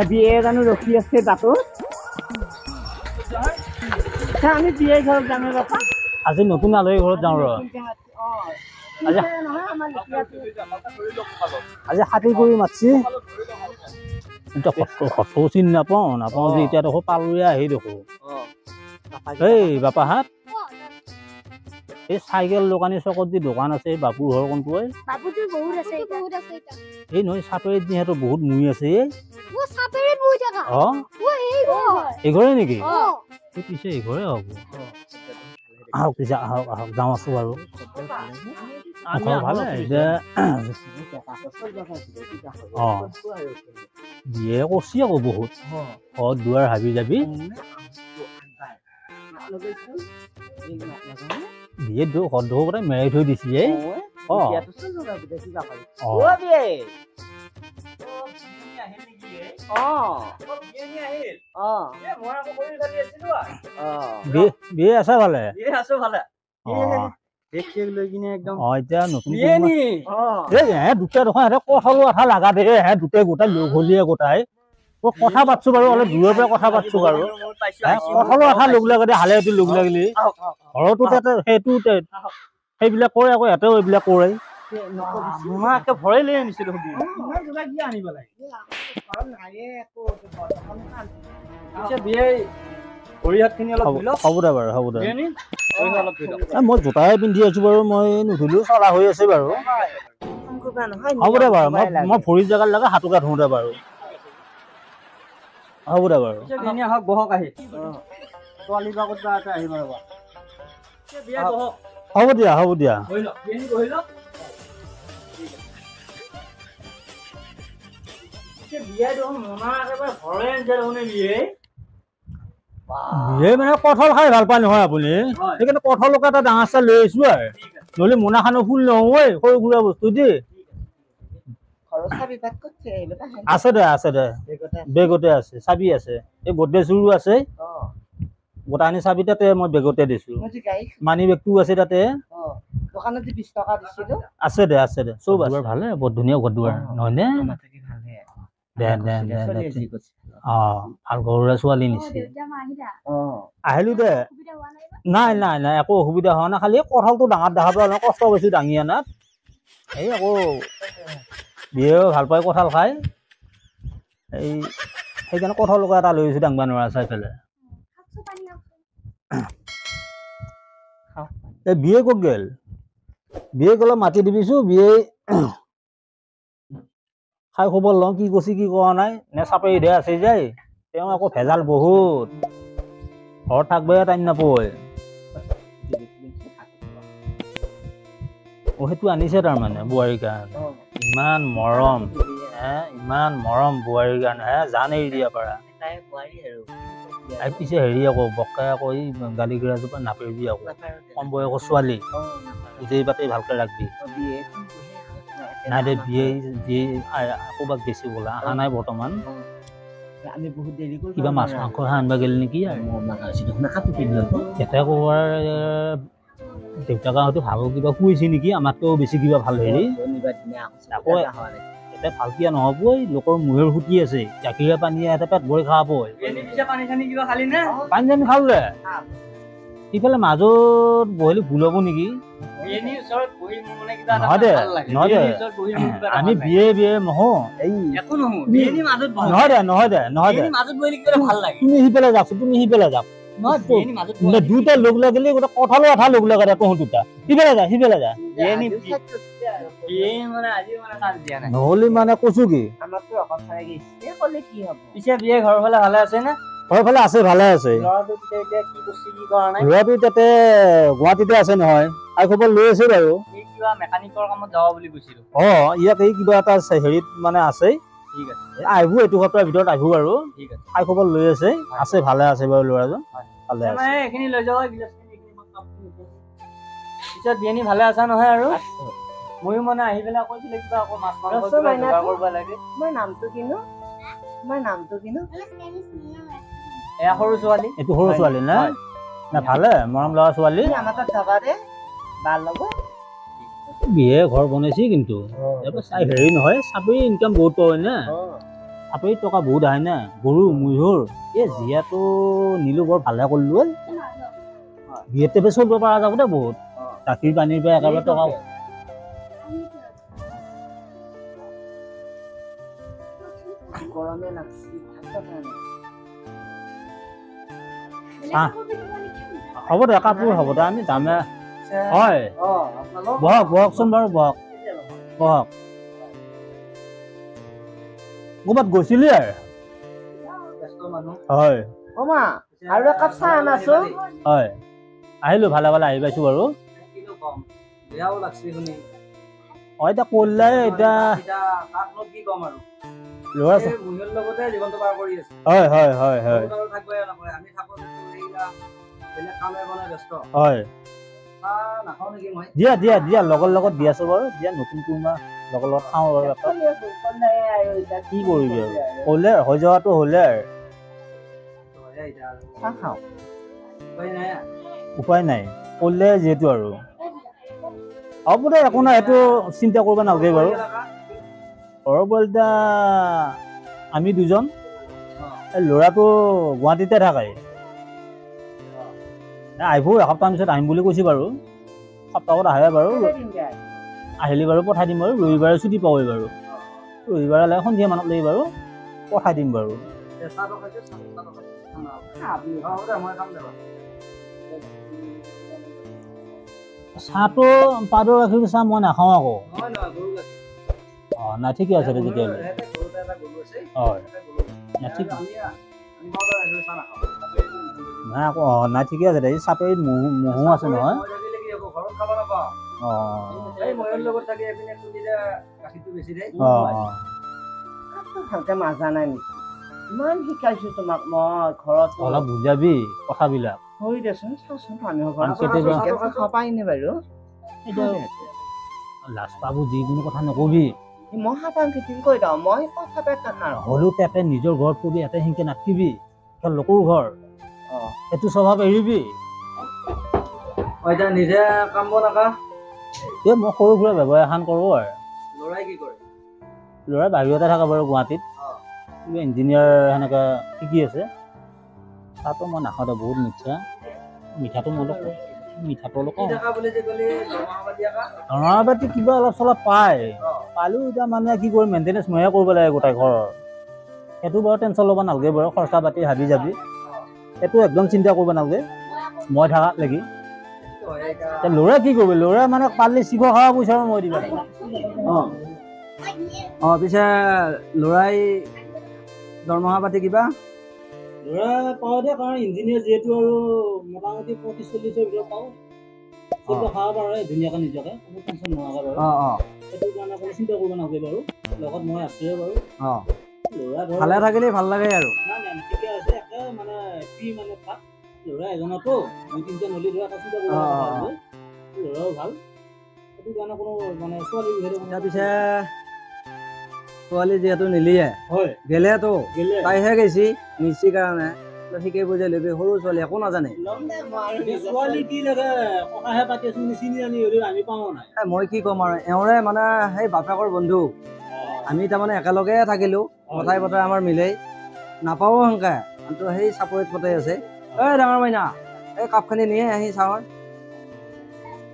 বিয়ে জানো ৰখি আছে তাতো আমি বিয়ে ঘৰত যাম বাপা আজি নতুন আলহী ঘৰত যাওঁ ৰ আজি হাতী কৰি মাতছি সত্তও চিনি নাপাওঁ যে এতিয়া দেখো পালুৱে আহি দেখো এই বাপাহাত এই চাইকেল দোকানী চকত যি দোকান আছে বাপুৰ ঘৰ কোনটো এই নহয় চাপেৰিত যিহেতু বহুত মুই আছে এই ঘৰে নেকি পিছে এই ঘৰে হ'ব আহক পিছে আহক আহক যাওঁ আছো বাৰু ভালে এতিয়া বিয়ে কৰছি আকৌ বহুত ঘৰত দুৱাৰ হাবি যাবি বিয়ে ঘৰত দেখো গোটেই মেৰাই থৈ দিছি বিয়ে আছে ভালে এতিয়া নতুন দুটা দেখোন কঁঠালো আঠা লাগা দে দুটাই গোটাই লগ হলিয়ে গোটাই কথা পাতছো বাৰু অলপ দূৰৰ পৰা কথা পাতছো বাৰু কঁঠালো আঠা লগ লাগে দে হালে লগ লাগিলে ঘৰতো সেইটো সেইবিলাক কৰে আকৌ ইয়াতেও এইবিলাক কৰে ভৰাই লৈ আনিছিলো হ'ব দে বাৰু হ'ব দে মই জোতাহে পিন্ধি আছো বাৰু মই নুধুলো চলা হৈ আছে বাৰু হ'ব দে বাৰু মই ভৰি জেগাত লাগে হাতোকা ধোঁ দে বাৰু হ'ব দে বাৰু বহক আহি ছোৱালী বাগত আহিব ৰবা হ'ব দিয়া বিয়ে মানে কঁঠাল খাই ভাল পায় নহয় আপুনি সেইকাৰণে কঁঠালকে এটা ডাঙৰ চাই লৈ আহিছো আৰু নহলে মোনাখানো ফুল নহয় সৰু সুৰা বস্তু দেই আছে দে বেগতে আছে চাবি আছে এই গডৰেজৰো আছে গোটানি চাবি তাতে মই বেগতে দিছো মানি বেগটোও আছে তাতে আছে দে চব আছে ভালে বৰ ধুনীয়া ঘৰ দুৱাৰ নহয়নে ভাল ঘৰুৱা ছোৱালী নিছে আহিলো দে নাই একো অসুবিধা হোৱা নাই খালি কঁঠালটো ডাঙৰ দেখা পোৱা নাই কষ্ট পাইছো দাঙি আনাত এই আকৌ বিয়েও ভাল পাই কঁঠাল খাই এই সেইকাৰণে কঁঠাল লগা এটা লৈ আহিছো দাংবা নোৱাৰা চাই পেলাই এই বিয়ে ক'ত গেল বিয়ে গ'লে মাতি দিবিছো বিয়ে খাই খবৰ লওঁ কি কৈছে কি কোৱা নাই নে চাপৰি দে আছে যায় তেওঁ আকৌ ভেজাল বহুত ঘৰত থাকবে টাইম নাপয় সেইটো আনিছে তাৰমানে বোৱাৰীৰ কাৰণে ইমান মৰম বোৱাৰীৰ কাৰণে জান এৰি দিয়া পাৰা পিছে হেৰি আকৌ বক্কাই আকৌ এই গালি গিৰাজোপা নাপাৰিবি আকৌ কম বয়সৰ ছোৱালী বুজি পাতি ভালকে ৰাখবি নাই দে বিয়ে ক'ৰবাত বেছি বোলা অহা নাই বৰ্তমান কিবা মাছ মাংস আনবা গেল নেকি এতিয়া ক'বাৰ দেউতাকে হয়তো ভাল কিবা খুৱাইছে নেকি আমাতকেও বেছি কিবা ভাল হেৰি আকৌ এতিয়া ভালকিয়া নহ'বই লোকৰ মুহেৰ সুটি আছে গাখীৰে পানীয়ে এটা পেট ভৰি খাব পানী চানী খালো দে সিফালে মাজত বহিলে ভুল হ'ব নেকি নহয় দে আমি বিয়ে নহো নহয় দে তুমি সিফালে যাওক দুটা লগ লাগিলে গোটেই কঁঠালো আঠা লগ লাগে দে তহঁ দুটা সিফালে যা নহলে মানে কৈছো কি পিছে বিয়ে ঘৰৰ ফালে ভালে আছে নে ঘৰৰ ফালে আছে ভালে আছে ল'ৰাটো তাতে গুৱাহাটীতে আছে নহয় আৰু খবৰ লৈ আছে বাৰু মেকানিকৰ কামত যাব বুলি কৈছিলো ইয়াত এই কিবা এটা হেৰিত মানে আছে ঠিক আছে আহিব এইটো সপ্তাহৰ ভিতৰত আহিব আৰু খাই খবৰ লৈ আছে ভালে আছে বাৰু ল'ৰাজন ভালে আছে এইখিনি লৈ যাবা পিছত বিয়ানী ভালে আছা নহয় আৰু ময়ো মানে আহি পেলাই কৈছিলে কিবা আকৌ মাছ মাংস যোগাৰ কৰিব লাগে মই নামটো কিনো এয়া সৰু ছোৱালী এইটো সৰু ছোৱালী না ভালে মৰম লগা ছোৱালী আমাৰ তাত যাবা দে ভাল হ'ব বিয়ে ঘৰ বনাইছি কিন্তু চাই হেৰি নহয় চাপৰি ইনকাম বহুত হয় না চাপৰি টকা বহুত আহে না গৰু মূহৰ এই জীয়াটো নিলো বৰ ভালে কৰিলো বিয়েতে চলিব পৰা যাব দে বহুত গাখীৰ পানীৰ পৰা একেবাৰে টকা গৰমে লাগছি হ'ব দে কাপোৰ হ'ব দে আমি যামে হয় বহক বহকচোন বাৰু বহক বহক ক'ৰবাত গৈছিলি হয় আৰু একাপ চাহ আনাচোন হয় আহিলো ভালে ভালে আহি পাইছো বাৰু হয় এতিয়া কলাই এতিয়া ল'ৰা হয় হয় হয় হয় হয় দিয়া দিয়া দিয়া লগৰ লগত দি আছো বাৰু দিয়া নতুন কোনোবা লগৰ লগত খাওঁ বাৰু কি কৰিবি আৰু হ'লে হৈ যোৱাটো হ'লে উপায় নাই ক'লে যিহেতু আৰু হ'ব দে একো নাই সেইটো চিন্তা কৰিব নালাগে বাৰু ঘৰৰ পৰা এতিয়া আমি দুজন ল'ৰাটো গুৱাহাটীতে থাকে আহিব এসপ্তাহ পিছত আহিম বুলি কৈছে বাৰু সপ্তাহত আহে বাৰু আহিলে বাৰু পঠাই দিম বাৰু ৰবিবাৰে ছুটি পাবই বাৰু ৰবিবাৰে লাগে সন্ধিয়া মানত লাগি বাৰু পঠাই দিম বাৰু চাহটো পাউদাৰ গাখীৰ চাহ মই নাখাওঁ আকৌ নাই ঠিকে আছে তেতিয়াহ'লে হয় ঠিক নাই আকৌ নাই ঠিকে আছে দে চাপৰিত মহো আছে নহয় ভালকে মাজা নাই নেকি ইমান শিকাইছো তোমাক মই ঘৰত অলপ বুজাবি কথাবিলাক হৈ দেচোন চাচোন মানুহৰ পাই নে বাৰু লাজ পাব যিকোনো কথা নকবি মই সাপান খেতি কৈ দাও মই কথা হ'লেও তাতে নিজৰ ঘৰত কবি ইয়াতে সেনেকে নাথাকিবি লোকৰ ঘৰ সেইটো স্বভাৱ এৰিবি নিজে কাম বনাকা এই মই সৰু সুৰা ব্যৱসায় এখন কৰোঁ আৰু ল'ৰাই কি কৰে ল'ৰাই বাহিৰতে থাকে বাৰু গুৱাহাটীত ইঞ্জিনিয়াৰ সেনেকে শিকি আছে তাতো মই নাখাওঁ বহুত মিঠাটো মই মিঠাটো অলপ দৰমহা পাতি কিবা অলপ চলপ পায় পালেও এতিয়া মানে কি কৰি মেইনটেনেঞ্চ ময়ে কৰিব লাগে গোটেই ঘৰৰ সেইটো বাৰু টেনশ্যন ল'ব নালাগে বাৰু খৰচা পাতি হাবি যাবি সেইটো একদম চিন্তা কৰিব নালাগে মই থাকা লাগি ল'ৰাই কি কৰিব ল'ৰাই মানে পালে চিখৰ খাব পইচা মই দিবা পিছে ল'ৰাই দৰমহা পাতি কিবা ল'ৰা পাওঁ দে কাৰণ ইঞ্জিনিয়াৰ যিহেতু আৰু মোটামুটি 35-40ৰ ভিতৰত পাওঁ খাব পাৰে ধুনীয়াকৈ নিজকে কোনো টেনশ্যন নোহোৱাকৈ বাৰু সেইটো কাৰণে কোনো চিন্তা কৰিব নালাগে বাৰু লগত মই আছোৱে বাৰু ল'ৰা ভালে থাকিলে ভাল লাগে আৰু নাই ঠিকে আছে একে মানে কি মানে তাক ল'ৰা এজনতো 2-3জন হ'লে ল'ৰা এটা চিন্তা কৰিব ল'ৰাও ভাল সেইটো কাৰণে কোনো মানে ছোৱালী পিছে ছোৱালী যিহেতু নিলিয়ে গেলেতো তাইহে গৈছি নিশ্চিত কাৰণে শিকাই বুজাই লবি সৰু ছোৱালী একো নাজানে মই কি ক'ম আৰু এওঁৰে মানে সেই বাপেকৰ বন্ধু আমি তাৰমানে একেলগে থাকিলো কথাই বতৰাই আমাৰ মিলেই নাপাওঁ সেনেকে কিন্তু সেই চাপৰিত পতাই আছে এই ডাঙৰ মাইনা এই কাপখিনি নিয়ে আহি চাওঁ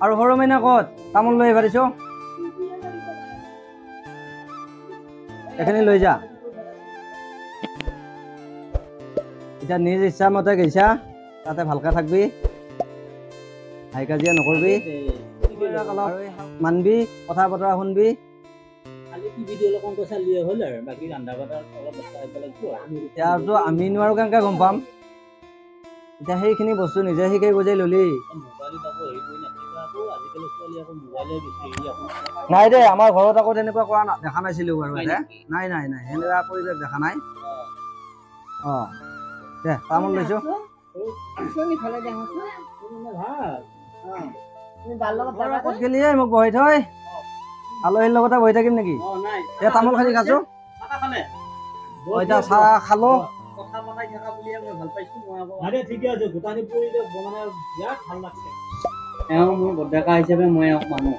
আৰু সৰু মাইনা ক'ত তামোল লৈ আহিবা দিছো এইখিনি লৈ যা এতিয়া নিজ ইচ্ছা মতে গৈছা তাতে ভালকে থাকবি হাই কাজিয়া নকৰবি মানবি কথা বতৰা শুনবি এতিয়াতো আমি নোৱাৰো কেনেকে গম পাম এতিয়া সেইখিনি বস্তু নিজে শিকাই বুজাই ললি নাই দে আমাৰ ঘৰত আকৌ তেনেকুৱা কৰা দেখা নাছিলো বাৰু নাই সেনেকুৱা পৰিৱেশ দেখা নাই দে তামোল লৈছো ক'ত গেলি মোক বহি থৈ আলহীৰ লগতে বহি থাকিম নেকি দে তামোল খালি খাইছো চাহ খালো ঠিকে আছে ভূটানী পৰিৱেশ মানে বিৰাট ভাল লাগছে এওঁ মোৰ বৰ্ডেকা হিচাপে মই এওঁক মানো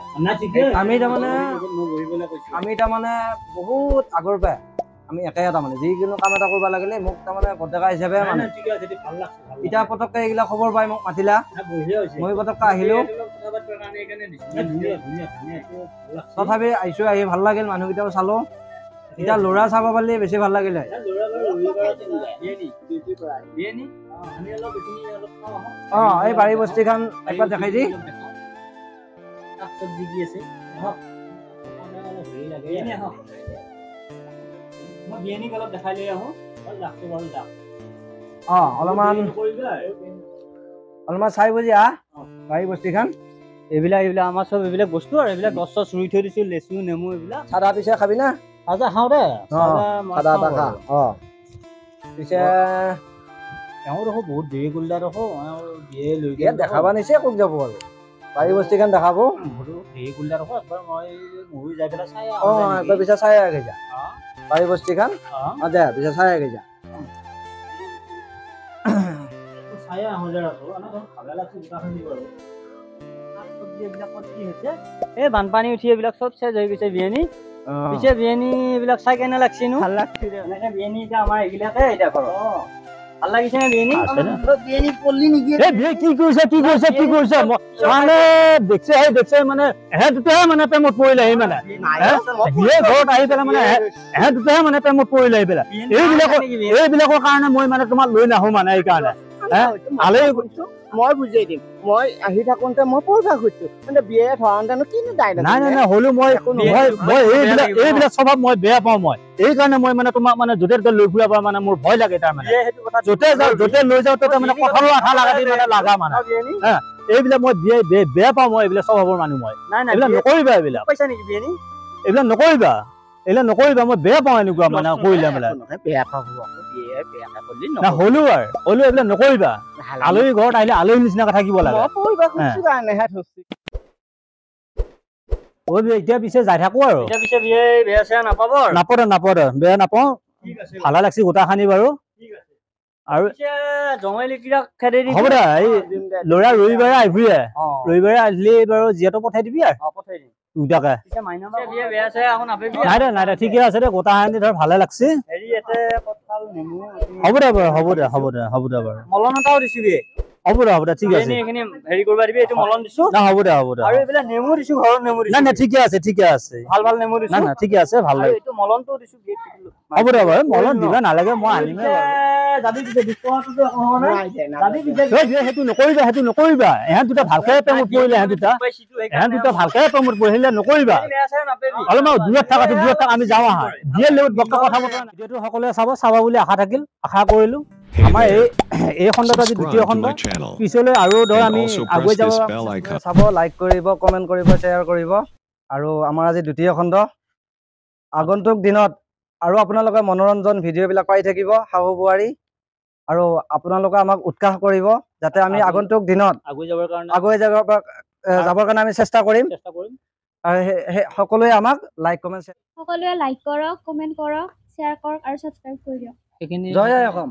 আমি তাৰমানে মই বহিবলৈ কৈছো আমি তাৰমানে বহুত আগৰ পৰাই আমি একে তাৰমানে যিকোনো কাম এটা কৰিব লাগিলে মোক তাৰমানে বৰ্ডেকা হিচাপে মানে ঠিক আছে ভাল লাগছে এতিয়া পটককে এইগিলা খবৰ পাই মোক মাতিলা বঢ়িয়া হৈছে মই পটককে আহিলো কথা পাতিবৰ কাৰণে এইকাৰণে দিছো ধুনীয়া ধুনীয়া ধুনীয়া ভাল লাগছে তথাপি আহিছো আহি ভাল লাগিল মানুহকেইটাও চালো এতিয়া ল'ৰা চাব পাৰিলে বেছি ভাল লাগিলে এই বাৰী বস্তিখন একবাৰ দেখাই দি অলপমান চাই বুজি আহ বাৰী বস্তিখন এইবিলাক আমাৰ চব এইবিলাক বস্তু আৰু এইবিলাক গছ চছ ৰুই থৈ দিছো লেচু নেমু এইবিলাক চাদা পিছে খাবি না আচ্ছা খাওঁ দে চাদা এটা খা পিছে এওঁ দেখো বহুত দেৰি কৰিলে দেখো দিয়ে লৈ ইয়াত দেখাবা নিছে ক'ত যাব আৰু বাৰী বস্তিখন দেখাব দেৰি কৰিলে দেখো একবাৰ মই মৰি যাই পেলাই চাই একবাৰ পিছে চাই আগে যা বাৰী বস্তিখন দে পিছে চাই আগে যা চাই আহোঁ যে ভালে লাগছে গোটাখিনি বাৰু এইবিলাকত কি হৈছে এই বানপানী উঠি এইবিলাক চব চেজ হৈ গৈছে বিৰিয়ানী পিছে বিৰিয়ানী এইবিলাক চাই কেনে লাগছে নো ভাল লাগছে এনেকে বিৰিয়ানী এতিয়া আমাৰ এইবিলাকে এতিয়া ঘৰত ভাল লাগিছে নে বিৰিয়ানী বিৰিয়ানী পল্লি নেকি কি কৰিছে মানে দেখছে মানে এহে দুটাহে মানে প্ৰেমত পৰিলে আহি মানে বিয়ে ঘৰত আহি পেলাই মানে এহে দুটাহে মানে প্ৰেমত পৰিলে আহি পেলাই এইবিলাকৰ কাৰণে মই মানে তোমাক লৈ নাহো মানে এইকাৰণে মই বুজাই দিম মই আহি থাকোতে মই পঢ়া খুজিছো মানে বিয়ে ধৰাওঁতেনো কিনো দায়িত্ব নাই হ'লেও মই এইবিলাক স্বভাৱ মই বেয়া পাওঁ মই এইকাৰণে মই মানে তোমাক মানে য'তে ত'তে লৈ ফুৰা মানে মোৰ ভয় লাগে তাৰমানে য'তে যাওঁ য'তে লৈ যাওঁ ততে মানে কঁঠালৰ আঠা লাগা দি মানে লাগা মানে এইবিলাক মই বেয়া পাওঁ মই এইবিলাক স্বভাৱৰ মানুহ মই এইবিলাক নকৰিবা এইবিলাক পইচা নেকি বিৰিয়ানী এইবিলাক নকৰিবা মই বেয়া পাওঁ এনেকুৱা মানে কৰিলে মানে বেয়া পাব হ'লেও এইবিলাক নকৰিবা আলহী ঘৰত আহিলে আলহী নিচিনাকে থাকিব লাগে এতিয়া পিছে যাই থাকো আৰু নাপাওঁ বেয়া নাপাওঁ ভালে লাগছে গোটাখানি বাৰু আৰু হ'ব দে এই ল'ৰা ৰবিবাৰে আহিবি ৰবিবাৰে আহিলে বাৰু জীয়াটো পঠাই দিবি আৰু দুটাকে নাই দে ঠিকে আছে দে গোটাখানি ধৰ ভালে লাগছে হ'ব দে বাৰু মলন এটাও দিছো হ'ব দে ঠিক আছে হেৰি কৰিব দিবি এইটো মলন দিছো হ'ব দে আৰু এইবিলাক নেমু দিছো ঘৰৰ নেমু দিছো নাই ঠিকে আছে ভাল নেমু দিছো নাই ঠিকে আছে ভাল লাগে এইটো মলনটো দিছো হ'ব দে বাৰু মলন দিবা নালাগে মই আনিমে সেইটো নকৰিবা এহেঁত দুটা ভালকে প্ৰেমত পৰিলে এহেঁত দুটা ভালকে প্ৰেমত পৰিলে নকৰিবা অলপমান দূৰত থাকা আমি যাওঁ আহা দিয়ে লগত বক্তা কথা বতৰা ভিডিঅ'টো সকলোৱে চাব বুলি আশা কৰিলো আমাৰ এই খণ্ডত আজি দ্বিতীয় খণ্ড পিছলৈ আৰু ধৰ আমি আগুৱাই যাব চাব লাইক কৰিব কমেণ্ট কৰিব শ্বেয়াৰ কৰিব আৰু আমাৰ আজি দ্বিতীয় খণ্ড আগন্তুক দিনত আৰু আপোনালোকে মনোৰঞ্জন ভিডিঅ'বিলাক পাই থাকিব শাহু বোৱাৰী আৰু আপোনালোকে আমাক উৎসাহ কৰিব যাতে আমি আগন্তুক দিনত আগুৱাই যাবৰ কাৰণে আমি চেষ্টা কৰিম আৰু সকলোৱে আমাক লাইক কৰক কমেণ্ট কৰক শ্বেয়াৰ কৰক আৰু ছাবস্ক্ৰাইব কৰি দিয়ক জয় অসম